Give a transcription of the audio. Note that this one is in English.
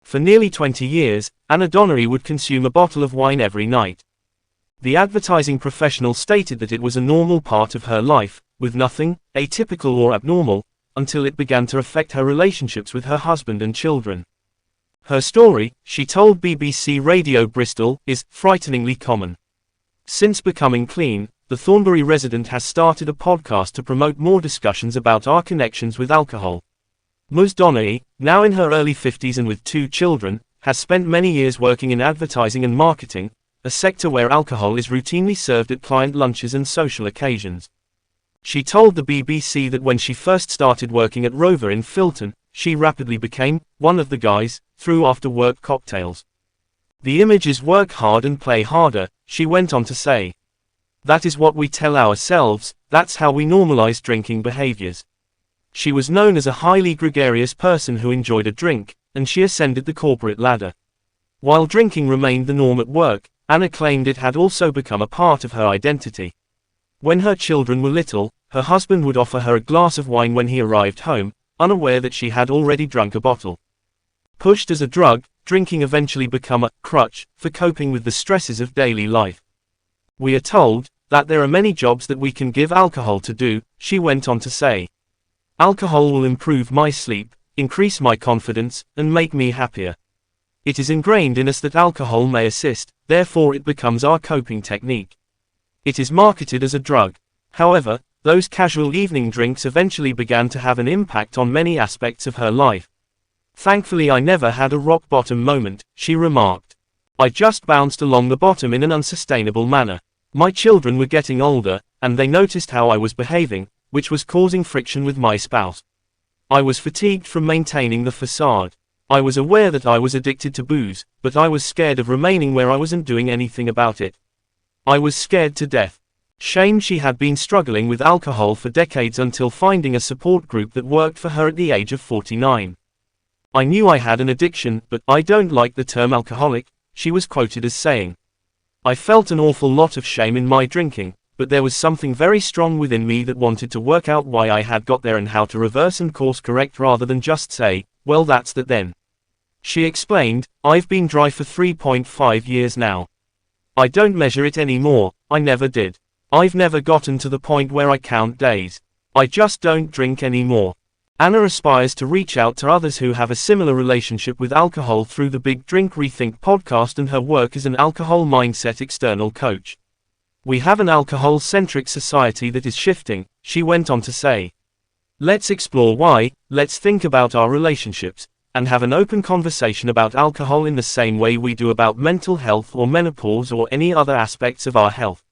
For nearly 20 years, Anna Donnery would consume a bottle of wine every night. The advertising professional stated that it was a normal part of her life, with nothing atypical or abnormal, until it began to affect her relationships with her husband and children. Her story, she told BBC Radio Bristol, is frighteningly common. Since becoming clean, the Thornbury resident has started a podcast to promote more discussions about our connections with alcohol. Ms. Donnery, now in her early 50s and with 2 children, has spent many years working in advertising and marketing, a sector where alcohol is routinely served at client lunches and social occasions. She told the BBC that when she first started working at Rover in Filton, she rapidly became one of the guys through after-work cocktails. The image is work hard and play harder, she went on to say. That is what we tell ourselves, that's how we normalize drinking behaviors. She was known as a highly gregarious person who enjoyed a drink, and she ascended the corporate ladder. While drinking remained the norm at work, Anna claimed it had also become a part of her identity. When her children were little, her husband would offer her a glass of wine when he arrived home, unaware that she had already drunk a bottle. Pushed as a drug, drinking eventually became a crutch for coping with the stresses of daily life. We are told that there are many jobs that we can give alcohol to do, she went on to say. Alcohol will improve my sleep, increase my confidence, and make me happier. It is ingrained in us that alcohol may assist, therefore it becomes our coping technique. It is marketed as a drug. However, those casual evening drinks eventually began to have an impact on many aspects of her life. Thankfully I never had a rock bottom moment, she remarked. I just bounced along the bottom in an unsustainable manner. My children were getting older, and they noticed how I was behaving, which was causing friction with my spouse. I was fatigued from maintaining the facade. I was aware that I was addicted to booze, but I was scared of remaining where I wasn't doing anything about it. I was scared to death. She had been struggling with alcohol for decades until finding a support group that worked for her at the age of 49. I knew I had an addiction, but I don't like the term alcoholic, she was quoted as saying. I felt an awful lot of shame in my drinking, but there was something very strong within me that wanted to work out why I had got there and how to reverse and course correct rather than just say, well that's that then. She explained, I've been dry for 3.5 years now. I don't measure it anymore, I never did. I've never gotten to the point where I count days. I just don't drink anymore. Anna aspires to reach out to others who have a similar relationship with alcohol through the Big Drink Rethink podcast and her work as an alcohol mindset external coach. We have an alcohol-centric society that is shifting, she went on to say. Let's explore why, let's think about our relationships, and have an open conversation about alcohol in the same way we do about mental health or menopause or any other aspects of our health.